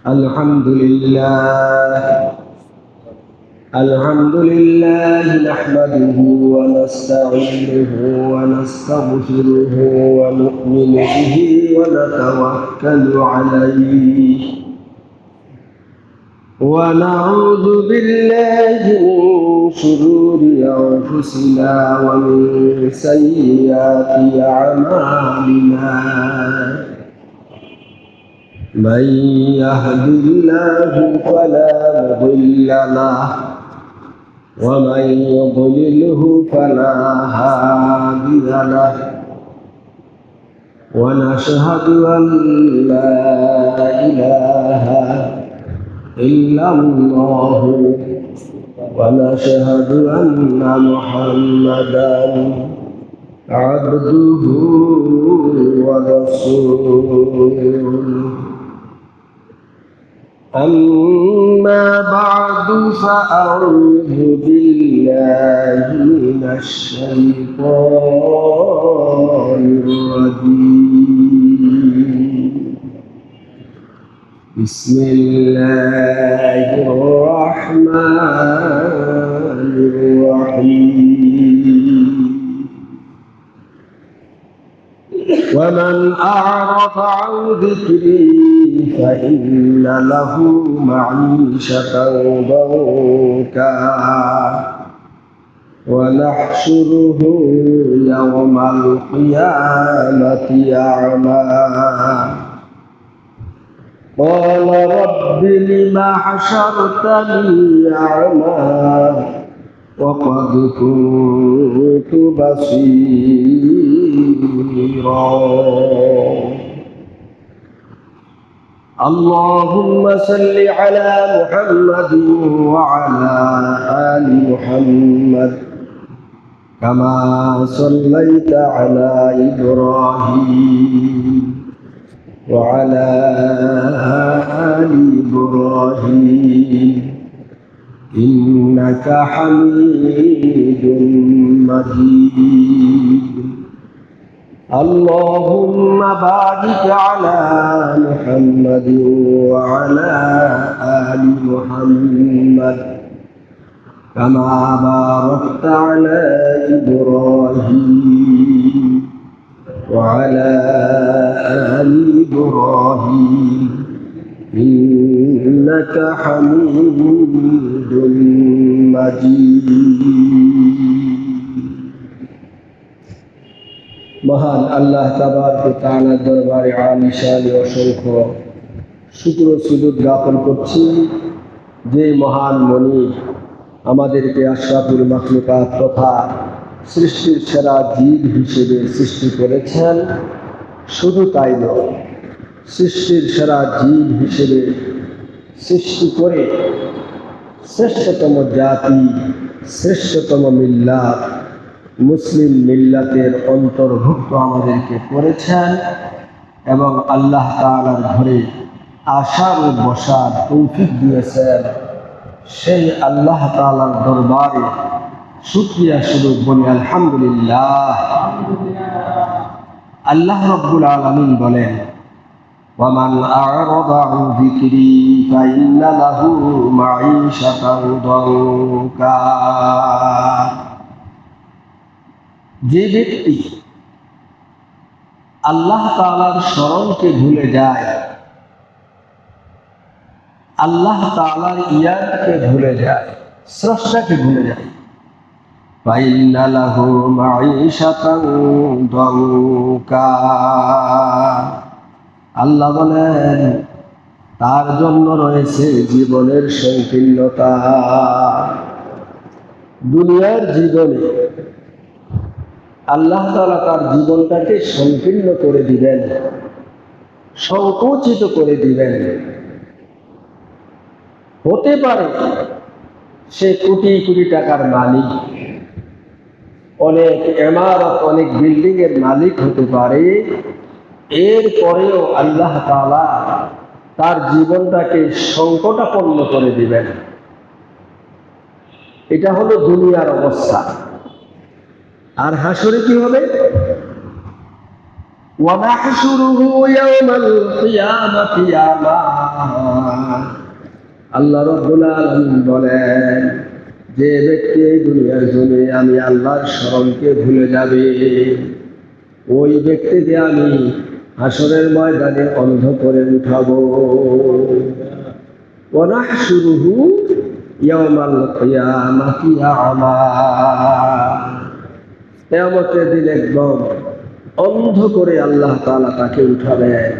الحمد لله نحمده ونستعينه ونستغفره ونؤمن به ونتوكل عليه ونعوذ بالله من شرور أنفسنا ومن سيئات أعمالنا من يهد الله فلا مضل له ومن يضلله فلا هادي له ونشهد أن لا إله إلا الله ونشهد أن محمدا عبده ورسوله أما بعد فأعوذ بالله من الشيطان الرجيم بسم الله الرحمن الرحيم ومن أعرض عن ذكري فإن له معيشة ضنكا ونحشره يوم القيامة أعمى قال رب لم حشرتني أعمى وقد كنت بصيرا اللهم صل على محمد وعلى آل محمد كما صليت على إبراهيم وعلى آل إبراهيم إنك حميد مجيد اللهم بارك على محمد وعلى آل محمد كما باركت على إبراهيم وعلى آل إبراهيم إنك حميد مجيد মহান আল্লাহ তাবারক ওয়া তাআলার দরবারে আলিশানে অসংখ্য শুকর ও সুজুদ জ্ঞাপন করছি যে মহান মনিব আমাদেরকে আশরাফুল মাখলুকাত তথা সৃষ্টির সেরা জীব হিসেবে সৃষ্টি করেছেন। শুধু তাই নয়, সৃষ্টির সেরা জীব হিসেবে সৃষ্টি করে শ্রেষ্ঠতম জাতি, শ্রেষ্ঠতম মিল্লাত মুসলিম মিল্লাতের অন্তর্ভুক্ত আমাদেরকে করেছেন এবং আল্লাহ তাআলার ঘরে আসার ও বসার তৌফিক দিয়েছেন। সেই আল্লাহ তাআলার দরবারে শুকরিয়া স্বরূপ বলি আলহামদুলিল্লাহ। আল্লাহ রাব্বুল আলামিন বলেন, وَمَنْ أَعْرَضَ عَنْ ذِكْرِي فَإِنَّ لَهُ مَعِيشَةً ضَنكًا। যে ব্যক্তি আল্লাহ তাআলার স্মরণকে ভুলে যায়, আল্লাহ তাআলার ইয়াদকে ভুলে যায়, স্রষ্টাকে ভুলে যায়, فَإِنَّ لَهُ مَعِيشَةً ضَنكًا। আল্লাহ বলেন তার জন্য রয়েছে জীবনের সংকীর্ণতা। দুনিয়ার জীবনে আল্লাহ তাআলা তার জীবনটাকে সংকীর্ণ করে দিবেন, সংকুচিত করে দিবেন। হতে পারে সে কোটি কোটি টাকার মালিক, অনেক ইমারত, অনেক বিল্ডিং এর মালিক হতে পারে, এরপরেও আল্লাহ তাআলা তার জীবনটাকে সংকটাপন্ন করে দিবেন। এটা হলো দুনিয়ার অবস্থা। আর হাসরে কি হবে? ওয়ানাহশুরুহু ইয়াওমাল কিয়ামাতি আমা। আল্লাহ রাব্বুল আলামিন বলেন, যে ব্যক্তি এই দুনিয়ার জমিনে আমি আল্লাহর স্মরণকে ভুলে যাবে, ওই ব্যক্তিকে আমি হাসরের ময়দানে অন্ধ করে উঠাবো। ওয়ানাহশুরুহু ইয়াওমাল কিয়ামাতি আমা। কিয়ামতের দিন একদম অন্ধ করে আল্লাহ তাআলা তাকে উঠাবেন।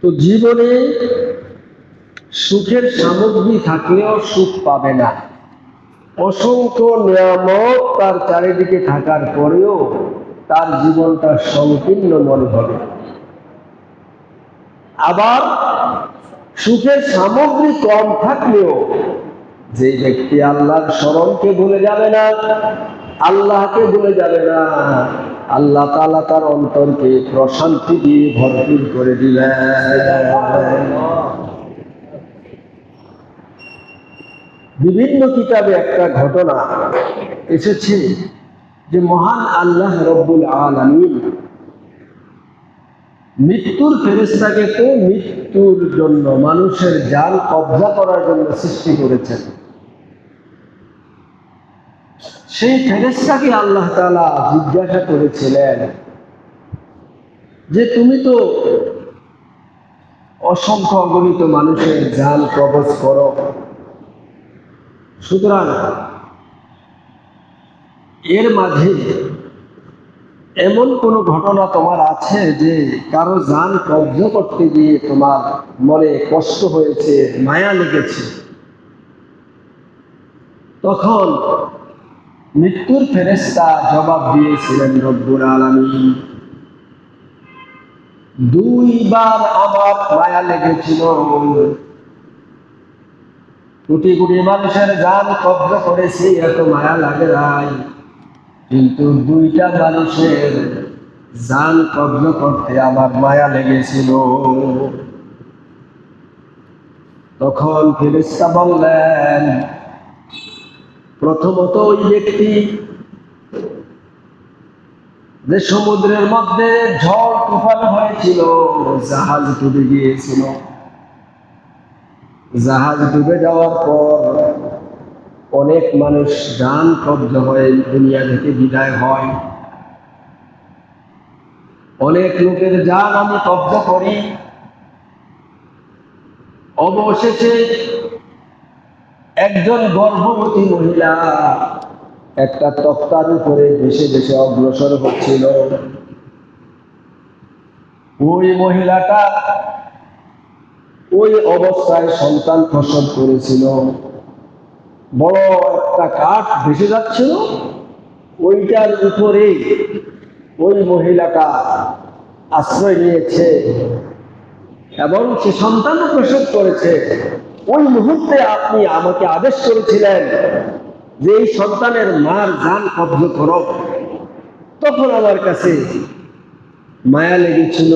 তো জীবনে সুখের সামগ্রী থাকলেও সুখ পাবে না, অসংখ্য নিয়ামত তার চারিদিকে থাকার পরেও তার জীবনটা সংকীর্ণ মনে হবে। আবার সুখের সামগ্রী কম থাকলেও যে ব্যক্তি আল্লাহর স্মরণকে ভুলে যাবে না, আল্লাহকে ভুলে যাবে না, আল্লাহ তাআলা তার অন্তরকে প্রশান্তি দিয়ে ভরপুর করে দিলেন। বিভিন্ন কিতাবে একটা ঘটনা এসেছে যে মহান আল্লাহ রব্বুল আলামিন মৃত্যুর ফেরেশতাকে তো মৃত্যুর জন্য, মানুষের জান কবজা করার জন্য সৃষ্টি করেছেন। সেই ফেরেশতাকে আল্লাহ তাআলা জিজ্ঞাসা করেছিলেন যে তুমি তো অসংখ্য অগণিত মানুষের জান কবজ করো, সুতরাং এর মাঝে এমন কোনো ঘটনা তোমার আছে যে কারো জান কবজ করতে গিয়ে তোমার মনে কষ্ট হয়েছে, মায়া লেগেছে? তখন মৃত্যুর ফেরেশতা জবাব দিয়েছিলেন, রব্বুল আলামিন, দুইবার আমার মায়া লেগেছিল। কোটি কোটি মানুষের জান কবজ করেছি, এত মায়া লাগে নাই, কিন্তু দুইটা মানুষের জান কবজ করতে আমার মায়া লেগেছিল। তখন ফেরেশতা বললেন, প্রথমত ওই ব্যক্তি যে সমুদ্রের মধ্যে ঝড় তুফান হয়েছিল, জাহাজ ডুবে গিয়েছিল, জাহাজ ডুবে যাওয়ার পর অনেক মানুষ জান কবজ হয়ে দুনিয়া থেকে বিদায় হয়। অনেক লোকের জান আমি কবজ করি, অবশেষে একজন গর্ভবতী মহিলা একটা তক্তার উপরে ভেসে ভেসে অগ্রসর হচ্ছিল। ওই মহিলাটা ওই অবস্থায় সন্তান প্রসব করেছিল। বড় একটা কাঠ ভেসে যাচ্ছিল, ওইটার উপরে ওই মহিলাটা আশ্রয় নিয়েছে এবং সে সন্তান প্রসব করেছে। ওই মুহূর্তে আপনি আমাকে আদেশ করেছিলেন যে এই সন্তানের মার জান কবজ করো। তখন আমার কাছে মায়া লেগেছিল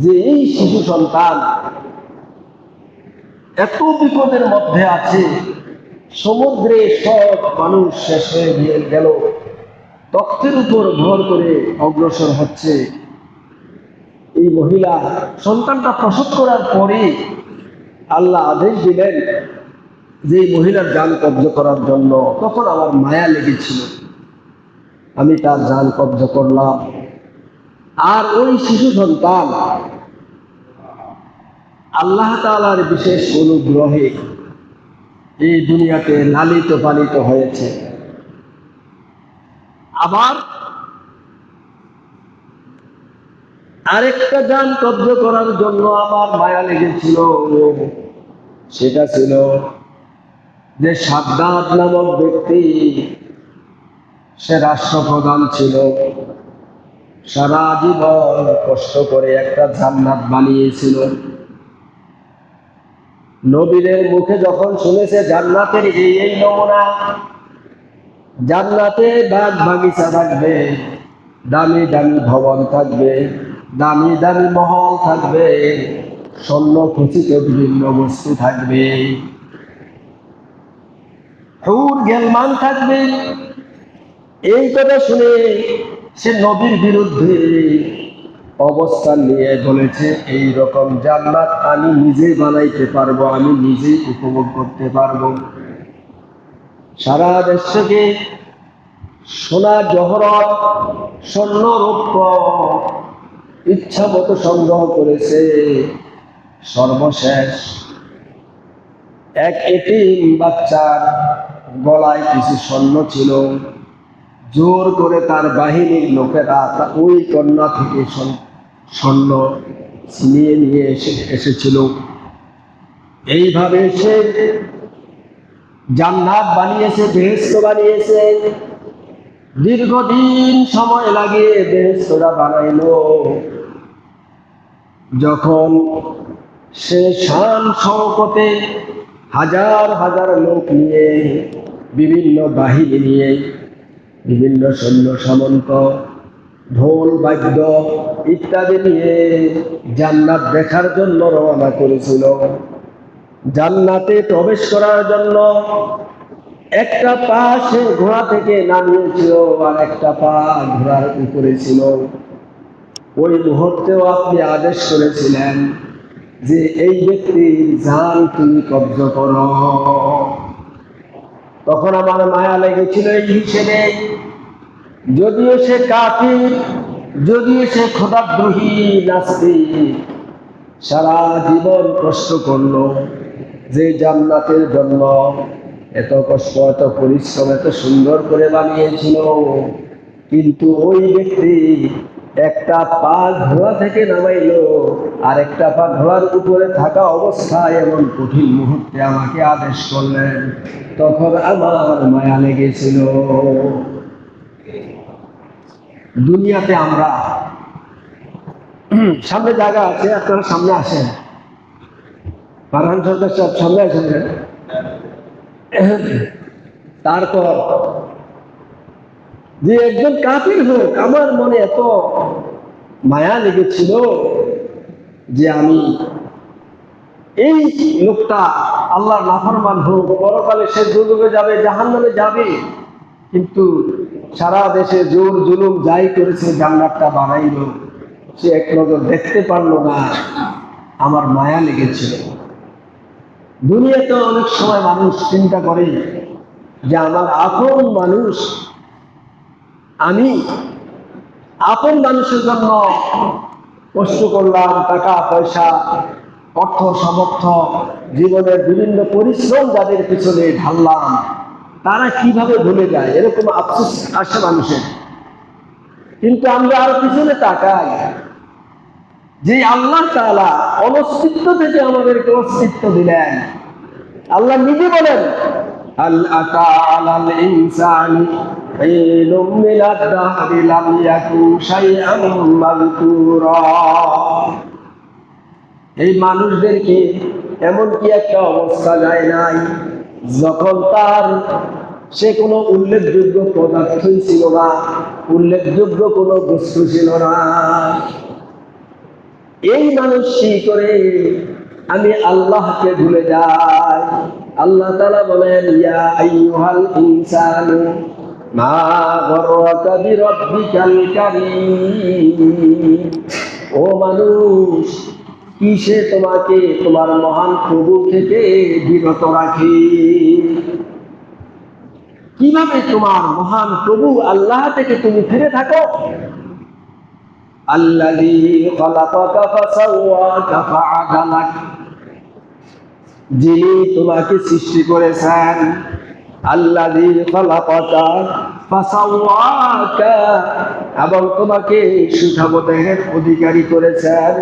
যে এই শিশু সন্তান এত বিপদের মধ্যে আছে, সমুদ্রে সব মানুষ শেষ হয়ে গেল, তখ্তের উপর ভর করে অগ্রসর হচ্ছে। এই মহিলা সন্তানটা প্রসব করার পরে আল্লাহ আদেশ দিলেন যে এই মহিলার জান কবজ করার জন্য। তখন আমার মায়া লেগেছিল, আমি তার জান কবজ করলাম। আর ওই শিশু সন্তান আল্লাহ তাআলার বিশেষ অনুগ্রহে এই দুনিয়াতে লালিত পালিত হয়েছে। আবার আরেকটা জান কবজ করার জন্য আমার মায়া লেগেছিল, সেটা ছিল যে সাদ্দাত নামক ব্যক্তি, সে রাষ্ট্রপ্রধান ছিল, সারা জীবন কষ্ট করে একটা জান্নাত বানিয়েছিল। নবীদের মুখে যখন শুনেছে জান্নাতের এই নমুনা, জান্নাতে বাগ বাগিচা থাকবে, দামি দামি ভবন থাকবে, দামি দামি মহল থাকবে, স্বর্ণ খচিত বিভিন্ন বস্তু থাকবে, হুর গেলমান থাকবে, এই কথা শুনে সে নবীর বিরুদ্ধে অবস্থান নিয়ে বলেছে এই রকম জান্নাত আমি নিজেই বানাইতে পারবো, আমি নিজেই উপভোগ করতে পারবো। সারা দেশ থেকে সোনা জহরত স্বর্ণ রৌপ্য ইচ্ছা মতো সংগ্রহ করেছে। সর্বশেষ এক এতিম বাচ্চার গলায় কিছু স্বর্ণ ছিল, জোর করে তার বাহিনীর লোকেরা ওই কন্যা থেকে স্বর্ণ ছিনিয়ে নিয়ে এসেছিল। এইভাবে সে জান্নাত বানিয়েছে, বেহেশত বানিয়েছে। দীর্ঘদিন সময় লাগিয়ে বেহেশতটা বানাইলো। যখন সে শান শওকতে হাজার হাজার লোক নিয়ে, বিভিন্ন বাহিনী নিয়ে, বিভিন্ন সৈন্য সামন্ত, ঢোল বাদ্য ইত্যাদি নিয়ে জান্নাত দেখার জন্য রওনা করেছিল। জান্নাতে প্রবেশ করার জন্য একটা পা সে ঘোড়া থেকে নামিয়েছিল, আর একটা পা ঘোড়ার উপরে ছিল। ওই মুহূর্তেও আপনি আদেশ করেছিলেন যে এই ব্যক্তির জান তুমি কব্জা করো। তখন আমার মায়া লেগেছিল এই হিসেবে, যদিও সে কাফির, যদিও সে খোদাদ্রোহী নাস্তিক, সারা জীবন কষ্ট করলো যে জান্নাতের জন্য এত কষ্ট, এত পরিশ্রম, এত সুন্দর করে বানিয়েছিল। কিন্তু ওই ব্যক্তি একটা পা ঘোড়া থেকে নামাইলো, আর একটা পা ঘোড়ার উপরে থাকা অবস্থায় এমন কঠিন মুহূর্তে আমাকে আদেশ করলেন। তখন আমার মায়া লেগেছিল। দুনিয়াতে আমরা সামনে জায়গা আছে, আপনারা সামনে আসেন। ফারহান সরকার সব সামনে আসেন। তারপর যে একজন কাফির হোক, আমার মনে এত মায়া লেগেছিল যে আমি এই লোকটা আল্লাহর নাফরমান হোক, পরকালে সে দুর্যোগে যাবে, জাহান্নামে যাবে, কিন্তু সারা দেশে জোর জুলুম যাই করেছে জান্নাতটা বানাইলো, সে এক নজর দেখতে পারলো না। আমার মায়া লেগেছিল। দুনিয়াতে অনেক সময় মানুষ চিন্তা করে যে আমার আপন মানুষ, আমি আপন মানুষের জন্য কষ্ট করলাম, টাকা পয়সা, অর্থ সামর্থ্য, জীবনের বিভিন্ন পরিশ্রম যাদের পিছনে ঢাললাম, তারা কিভাবে ভুলে যায়, এরকম আফসোস আসে মানুষের। কিন্তু আমরা আর পিছনে তাকাই যে আল্লাহ তাআলা অনস্তিত্ব থেকে আমাদেরকে অস্তিত্ব দিলেন। আল্লাহ নিজে বলেন, হাল আতা আলাল ইনসানি হিনুম মিনাদ দাহরি লাম ইয়াকুন শাইআন মাযকুরা। এই মানুষদেরকে এমন কি একটা অবস্থা যায় নাই যখন তার সে কোনো উল্লেখযোগ্য পদার্থই ছিল না, উল্লেখযোগ্য কোনো বস্তু ছিল না। এই মানুষ কি করে আমি আল্লাহকে ভুলে যাই। আল্লাহ তাআলা বলেন, ইয়া আইয়ুহাল ইনসানু মা গররাকা বিরাব্বিকাল কারীম। ও মানুষ, কিসে তোমাকে তোমার মহান প্রভু থেকে বিরত রাখে? কিভাবে তোমার মহান প্রভু আল্লাহ থেকে তুমি ফিরে থাকো? আল্লাযী খালাকাকা ফাসাওয়াকা ফাআদালাক, যিনি তোমাকে সৃষ্টি করেছেন। আল্লাযী খালাকাকা ফাসাওয়াকা, এবং তোমাকে সুঠাম দেহের অধিকারী করেছেন।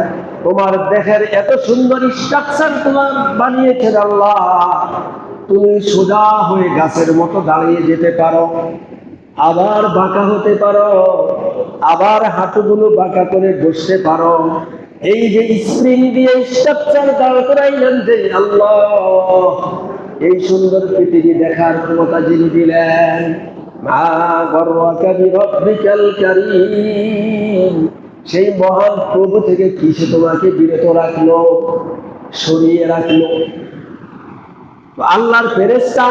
তোমার দেহের এত সুন্দর স্ট্রাকচার তোমার বানিয়েছেন আল্লাহ, তুমি সোজা হয়ে গাছের মতো দাঁড়িয়ে যেতে পারো, আবার বাঁকা হতে পারো, আবার হাঁটুগুলো বাঁকা করে বসতে পারো। এই যে স্প্রিং দিয়ে স্ট্রাকচার দাঁড় করাইলেন যে আল্লাহ, এই সুন্দর পৃথিবী দেখার ক্ষমতা যিনি দিলেন। মা গররাকা বিরাব্বিকাল কারীম, সেই মহান প্রভু থেকে কিসে তোমাকে বিরত রাখলো, সরিয়ে রাখলো? আল্লাহর ফেরেশতা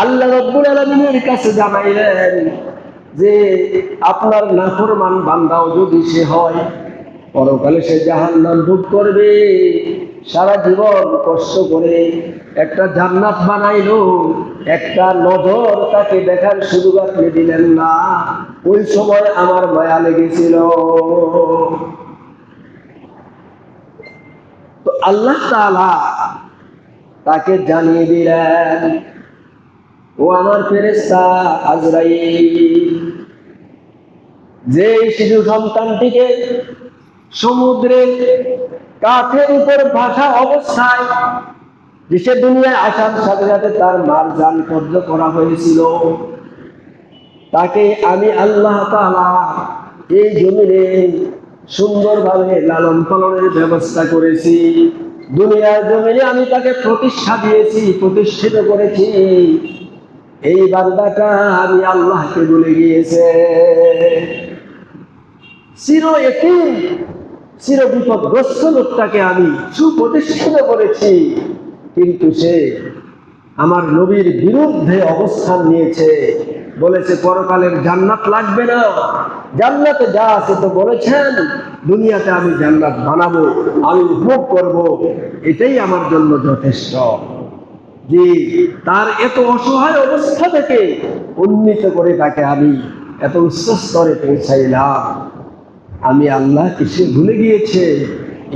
আল্লাহ রাব্বুল আলামিনের কাছে জানাইলেন, যে আপনার নাফরমান বান্দাও যদি সে হয়, পরকালে সে জাহান্নাম ভোগ করবে। সারা জীবন কষ্ট করে একটা জান্নাত বানাইলো, একটা নজর তাকে দেখার সুযোগ আপনি দিলেন না। ওই সময় আমার মায়া লেগেছিল। তো আল্লাহ তাআলা তাকে জানিয়ে দিলেন, ও আমার ফেরেশতা আজরাইল, যে শিশু সন্তানটিকে সমুদ্রের কাঠের উপর ভাসা অবস্থায়, যে সে দুনিয়ায় আসার সাথে সাথে তার মার জান কব্জ করা হয়েছিল, তাকে আমি আল্লাহ তাআলা এই জমিনে সুন্দরভাবে লালন পালনের ব্যবস্থা করেছি। দুনিয়ার জমিনে আমি তাকে প্রতিষ্ঠা দিয়েছি, প্রতিষ্ঠিত করেছি। এই বান্দাটা আমি আল্লাহকে ভুলে গিয়েছে, চির এতিম চির বিপদগ্রস্ত লোকটাকে আমি সুপ্রতিষ্ঠিত করেছি, কিন্তু সে আমার নবীর বিরুদ্ধে অবস্থান নিয়েছে। বলেছে পরকালের জান্নাত লাগবে না, জান্নাতে যা আছে তো বলেছেন, দুনিয়াতে আমি জান্নাত বানাবো, আমি উপভোগ করব, এটাই আমার জন্য যথেষ্ট। যে তার এত অসহায় অবস্থা থেকে উন্নীত করে তাকে আমি এত উচ্চ স্তরে পৌঁছাইলাম। আমি আল্লাহ সে ভুলে গিয়েছে,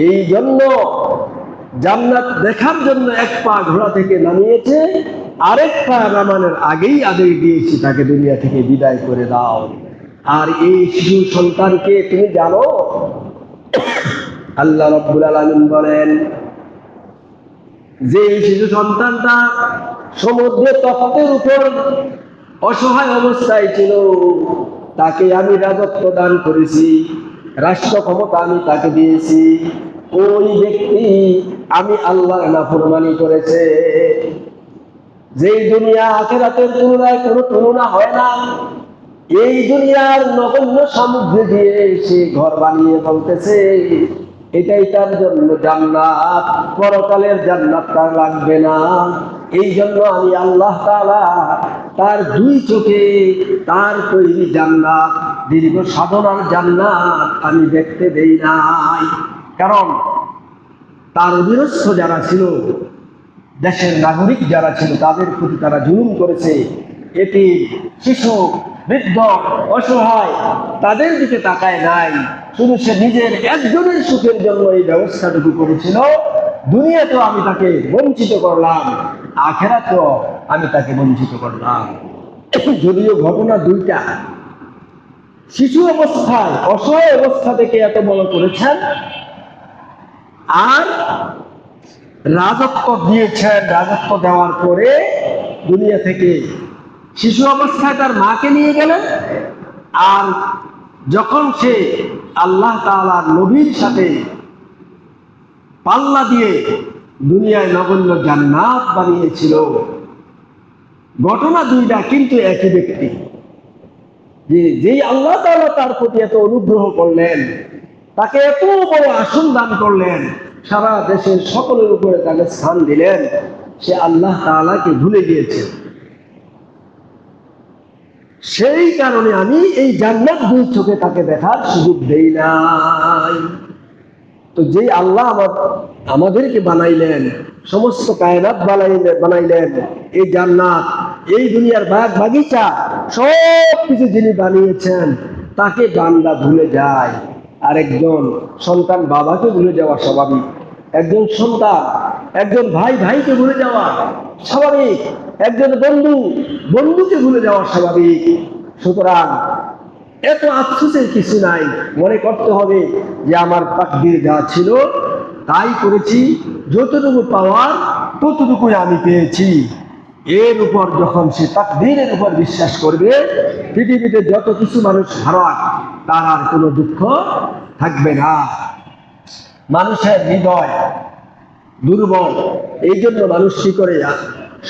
এই জন্য জান্নাত দেখার জন্য এক পা ঘোড়া থেকে নামিয়েছে, আরেক পা নামানোর আগেই আদেশ দিয়েছি তাকে দুনিয়া থেকে বিদায় করে দাও। আর এই শিশু সন্তানকে তুমি জানো, আল্লাহ রাব্বুল আলামিন বলেন যে এই শিশু সন্তানটা সমুদ্রের তপ্তের উপর অসহায় অবস্থায় ছিল, তাকে আমি রাজত্ব দান করেছি, রাষ্ট্র ক্ষমতা আমি তাকে দিয়েছি। ওই ব্যক্তি আমি আল্লাহর নাফরমানি করেছে, যেই দুনিয়া আখিরাতের তুলনায় কোনো তুলনা হয় না। এই দুনিয়ার নগণ্য সামগ্রী দিয়ে সে ঘর বানিয়ে বলতেছে এটাই তার জন্য জান্নাত, পরকালের জান্নাত তার লাগবে না। এই জন্য আমি আল্লাহ তাআলা তার দুই চোখে তার তৈরি জান্নাত, দীর্ঘ সাধনার জান্নাত আমি দেখতে দেই নাই। কারণ তার অধীনস্থ যারা ছিল, দেশের নাগরিক যারা ছিল, তাদের প্রতি তারা জুলুম করেছে। এটি শিশু, বৃদ্ধ, অসহায় তাদের দিকে তাকায় নাই, শুধু সে নিজের একজনের সুখের জন্য এই ব্যবস্থাটুকু করেছিল। দুনিয়াতেও আমি তাকে বঞ্চিত করলাম, আখিরাতেও আমি তাকে বঞ্চিত করলাম। যদিও ঘটনা দুইটা, শিশু অবস্থায় অসহায় অবস্থা থেকে এত বড় করেছেন, আর রাজত্ব দিয়েছেন, রাজত্ব দেওয়ার পরে দুনিয়া থেকে শিশু অবস্থায় তার মাকে নিয়ে গেলেন। আর যখন সে আল্লাহ তাআলার নবীর সাথে পাল্লা দিয়ে দুনিয়ায় নগণ্য জান্নাত বানিয়েছিল। ঘটনা দুইটা, কিন্তু একই ব্যক্তি। যেই আল্লাহ তাআলা তার প্রতি এত অনুগ্রহ করলেন, তাকে এত বড় আসন দান করলেন, সারা দেশের সকলের উপরে তাকে স্থান দিলেন, সে আল্লাহ তাআলাকে ভুলে গিয়েছে। সেই কারণে আমি এই জান্নাত দুই চোখে তাকে দেখার সুযোগ দেই নাই। তো যে আল্লাহ আমাদেরকে বানাইলেন, সমস্ত কায়নাত বানাইলেন, এই জান্নাত, এই দুনিয়ার বাগ বাগিচা সব কিছু যিনি বানিয়েছেন, তাকে বান্দা ভুলে যায়। আর একজন সন্তান বাবাকে ভুলে যাওয়া স্বাভাবিক, একজন সন্তান একজন ভাই ভাইকে ভুলে যাওয়া স্বাভাবিক, একজন বন্ধু বন্ধুকে ভুলে যাওয়া স্বাভাবিক। সুতরাং এত আফসোসের কিছু নাই, মনে করতে হবে যে আমার তাকদীর যা ছিল তাই করেছি, যতটুকু পাওয়ার ততটুকুই আমি পেয়েছি। এর উপর যখন সে তাকদীরের উপর বিশ্বাস করবে, পৃথিবীতে যত কিছু মানুষ হারাক, তার আর কোনো দুঃখ থাকবে না। মানুষের হৃদয় দুর্বল, এই জন্য মানুষ কি করে,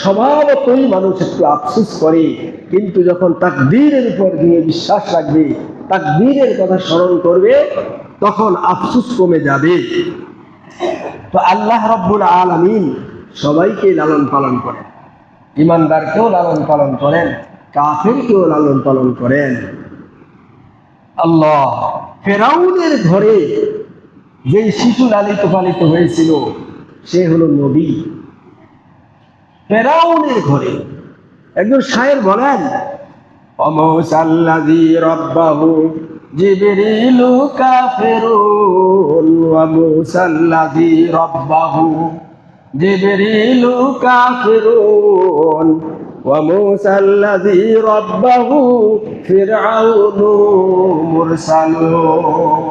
স্বভাবতই মানুষ একটু আফসোস করে, কিন্তু যখন তাকদীরের উপর দিয়ে বিশ্বাস রাখবে, তাকদীরের কথা স্মরণ করবে, তখন আফসোস কমে যাবে। তো আল্লাহ রাব্বুল আলামিন সবাইকে লালন পালন করেন, ইমানদারকেও লালন পালন করেন, কাফেরকেও লালন পালন করেন। আল্লাহ, ফেরাউনের ঘরে যে শিশু লালিত পালিত হয়েছিল সে হলো নবী। ফেরাউনের ঘরে একজন শায়ের বলেন, অমৌসাল্লাযী রাব্বাহু জিবরিলু কাফিরুন ওয়া মুসাল্লাযী রাব্বাহু জিবরিলু কাফিরুন ওয়া মুসাল্লাযী রাব্বাহু ফিরআউনু মুরসালুন।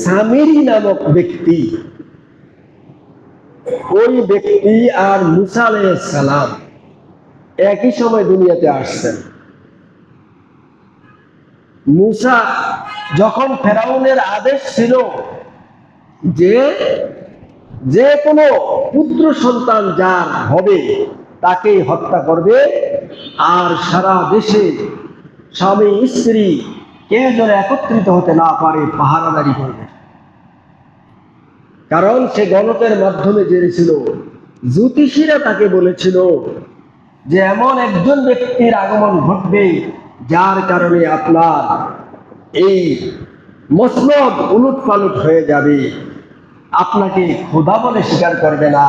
সামিরী নামক ব্যক্তি, ওই ব্যক্তি আর মুসা আলাইহিস সালাম একই সময় দুনিয়াতে আসছেন। মুসা যখন ফেরাউনের আদেশ ছিল যে কোনো পুত্র সন্তান যার হবে তাকে হত্যা করবে, আর সারা দেশে স্বামী স্ত্রী কেউ যেন একত্রিত হতে না পারে পাহারাদারি করবে। কারণ সে গণকের মাধ্যমে জেনেছিল, জ্যোতিষীরা তাকে বলেছিল যে এমন একজন ব্যক্তির আগমন ঘটবে যার কারণে আপনার এই মসনদ উলট পালট হয়ে যাবে, আপনাকে খোদা বলে স্বীকার করবে না,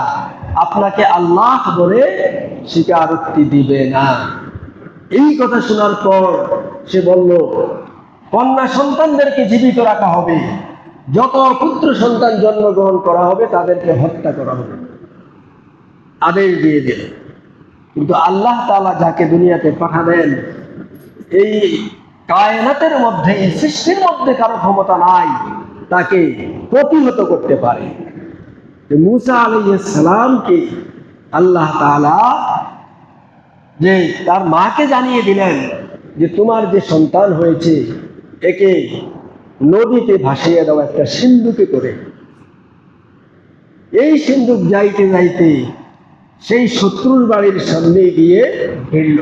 আপনাকে আল্লাহ বলে স্বীকারোক্তি দিবে না। এই কথা শোনার পর সে বলল, কন্যা সন্তানদেরকে জীবিত রাখা হবে, যত পুত্র সন্তান জন্মগ্রহণ করা হবে তাদেরকে হত্যা করা হবে, আদেশ দিয়ে দিল। কিন্তু আল্লাহ তাআলা যাকে দুনিয়াতে পাঠাবেন, এই কায়নাতের মধ্যে, এই সৃষ্টির মধ্যে কারো ক্ষমতা নাই তাকে প্রতিহত করতে পারে। মুসা আলাইহিস সালামকে আল্লাহ তাআলা যে তার মাকে জানিয়ে দিলেন যে তোমার যে সন্তান হয়েছে একে নদীতে ভাসিয়ে দাও একটা সিন্ধুকে করে। এই সিন্ধুক যাইতে যাইতে সেই শত্রুর বাড়ির সামনে গিয়ে ভিড়ল,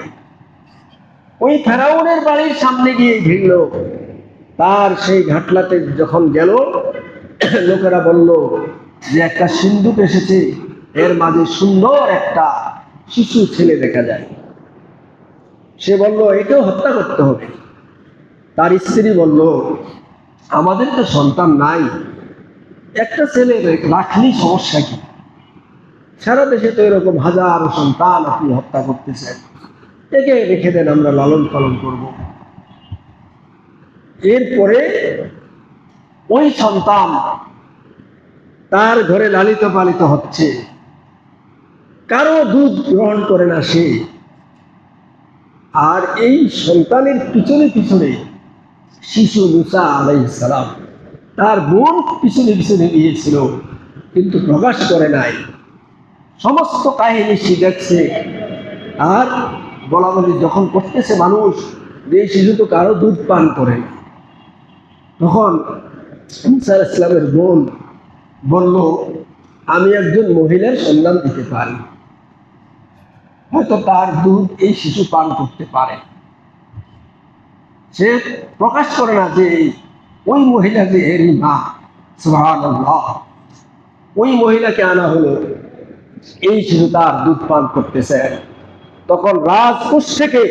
ওই ফেরাউনের বাড়ির সামনে গিয়ে ভিড়ল। তার সেই ঘাটলাতে যখন গেল, লোকেরা বলল যে একটা সিন্ধুক এসেছে, এর মাঝে সুন্দর একটা শিশু ছেলে দেখা যায়। সে বলল একেও হত্যা করতে হবে। তার স্ত্রী বলল, আমাদের তো সন্তান নাই, একটা ছেলে রাখলেই সমস্যা কি? সারা দেশে তো এরকম হাজারো সন্তান আপনি হত্যা করতেছেন, একে রেখে দেন, আমরা লালন পালন করব। এরপরে ওই সন্তান তার ঘরে লালিত পালিত হচ্ছে, কারো দুধ গ্রহণ করে না সে। আর এই সন্তানের পিছনে পিছনে শিশু মুসা আলাইহিস সালাম, তার বোন পিছনে পিছনে গিয়েছিল কিন্তু প্রকাশ করে নাই। সমস্ত কাহিনী সে দেখছে, আর বলা বলি যখন করতেছে মানুষ যে এই শিশু তো কারো দুধ পান করে না, তখন মুসা আলাইহিস সালামের বোন বলল, আমি একজন মহিলার সন্ধান দিতে পারি, হয়তো তার দুধ এই শিশু পান করতে পারে। সে প্রকাশ করে না যে ওই মহিলা যে এরই মা। সুবহানাল্লাহ। ওই মহিলাকে আনা হলো, এই শিশু তার দুধ পান করতেছে। তখন রাজকোষ থেকে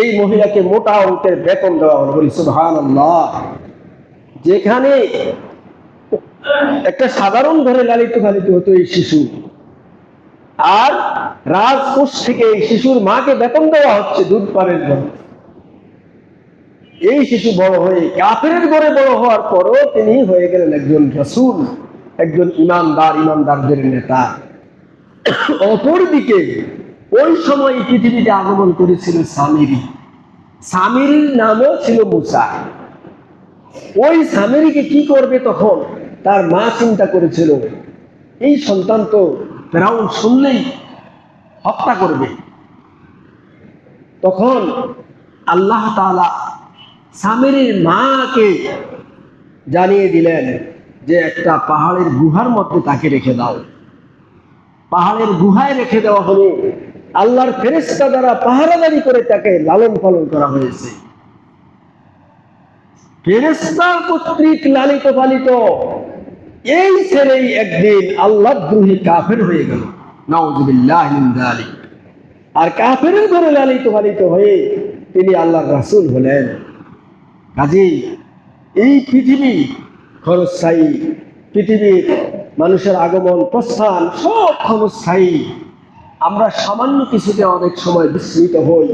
এই মহিলাকে মোটা অঙ্কের বেতন দেওয়া হলো। বলি সুবহানাল্লাহ। যেখানে একটা সাধারণ ঘরে লালিত পালিত হতো এই শিশু, আর রাজকোষ থেকে এই শিশুর মাকে বেতন দেওয়া হচ্ছে দুধ পানের জন্য। এই শিশু বড় হয়ে কাফেরের ঘরে বড় হওয়ার পরও তিনি হয়ে গেলেন একজন রাসূল, একজন ইমানদারদের নেতা। অপরদিকে ওই সময় পৃথিবীতে আগমন করেছিল সামিরীর নামও ছিল মুসা। ওই সামিরীকে কি করবে তখন তার মা চিন্তা করেছিল, এই সন্তান তো ফেরাউন শুনলেই হত্যা করবে। তখন আল্লাহ তাআলা সামিরীর মাকে জানিয়ে দিলেন যে একটা পাহাড়ের গুহার মধ্যে তাকে রেখে দাও। পাহাড়ের গুহায় রেখে দেওয়া হলো, আল্লাহর ফেরেশতা দ্বারা পাহারাদারি করে তাকে লালন পালন করা হয়েছে। ফেরেশতা কর্তৃক লালিত পালিত এই ছেলেই একদিন আল্লাহদ্রোহী কাফের হয়ে গেল, নাউযুবিল্লাহি মিন যালিক। আর কাফেরের ঘরে লালিত পালিত হয়ে তিনি আল্লাহর রাসূল হলেন। কাজেই এই পৃথিবী ক্ষণস্থায়ী, পৃথিবীর মানুষের আগমন প্রস্থান সব ক্ষণস্থায়ী। আমরা সামান্য কিছুতে অনেক সময় বিস্মিত হই,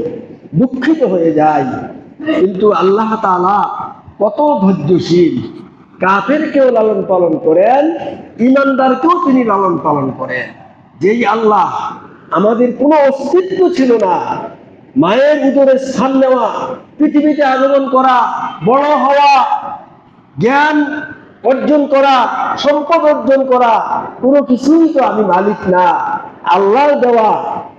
দুঃখিত হয়ে যাই, কিন্তু আল্লাহ তাআলা কত ধৈর্যশীল। কাফেরকেও লালন পালন করেন, ঈমানদারকেও তিনি লালন পালন করেন। যেই আল্লাহ আমাদের কোনো অস্তিত্ব ছিল না, মায়ের উদরে স্থান নেওয়া, পৃথিবীতে আগমন করা, বড় হওয়া, জ্ঞান অর্জন করা, সম্পদ অর্জন করা, কোনো কিছুই তো আমি মালিক না। আল্লাহর দেওয়া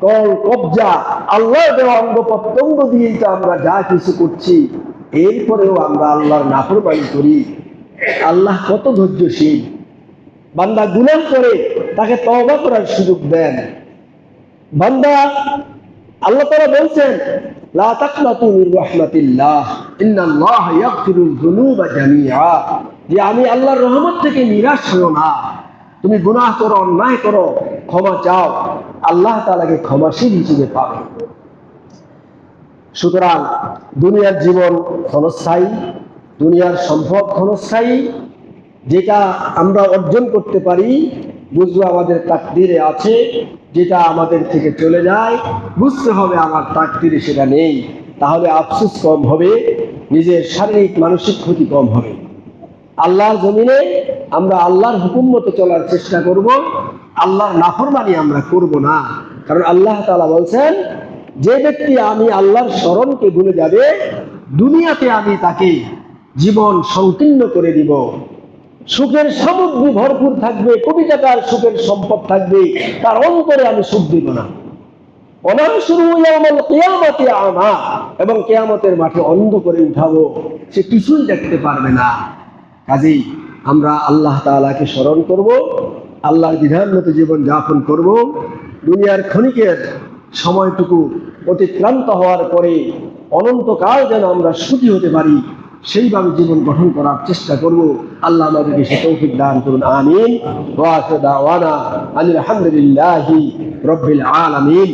কল কবজা, আল্লাহর দেওয়া অঙ্গ প্রত্যঙ্গ দিয়েই তো আমরা যা কিছু করছি। এরপরেও আমরা আল্লাহর নাফরমানি করি। আল্লাহ কত ধৈর্যশীল। বান্দা গুনাহ করে তাকে তওবা করার সুযোগ দেন। বান্দা, আল্লাহ তাআলা বলছেন, লা তাকনাতু মির রাহমাতিল্লাহ ইন্নাল্লাহ ইয়াগফিরুয যুনুবা জামিআ, যে আমি আল্লাহর রহমত থেকে নিরাশ হও না। তুমি গুনাহ করো, অন্যায় করো, ক্ষমা চাও, আল্লাহ তাআলাকে ক্ষমাশীল হিসেবে পাবে। সুতরাং দুনিয়ার জীবন ক্ষণস্থায়ী, দুনিয়ার সম্পদ ক্ষণস্থায়ী। যেটা আমরা অর্জন করতে পারি বুঝবো আমাদের তাকদীরে আছে, যেটা আমাদের থেকে চলে যায় বুঝতে হবে আমার তাকদীরে সেটা নেই। তাহলে আফসোস কম হবে, নিজের শারীরিক মানসিক ক্ষতি কম হবে। আল্লাহর জমিনে আমরা আল্লাহর হুকুম মতো চলার চেষ্টা করব, আল্লাহর নাফরমানি আমরা করব না। কারণ আল্লাহ তাআলা বলছেন, যে ব্যক্তি আমি আল্লাহর স্মরণকে ভুলে যাবে, দুনিয়াতে আমি তাকে জীবন সংকীর্ণ করে দিব। সুখের সামগ্রী ভরপুর থাকবে, কোটি টাকার সুখের সম্পদ থাকবে, তার অন্তরে আমি সুখ দিব না। এবং কিয়ামতের মাঠে অন্ধ করে উঠাবো, সে কিছুই দেখতে পারবে না। কাজেই আমরা আল্লাহ তাআলাকে স্মরণ করব, আল্লাহর বিধান মতো জীবন যাপন করব। দুনিয়ার ক্ষণিকের সময়টুকু অতিক্রান্ত হওয়ার পরে অনন্তকাল যেন আমরা সুখী হতে পারি, সেইভাবে জীবন গঠন করার চেষ্টা করব। আল্লাহ আমাদেরকে সে তৌফিক দান করুন। আমিন। ওয়া আখিরু দাওয়ানা আনিল হামদুলিল্লাহি রাব্বিল আলামিন।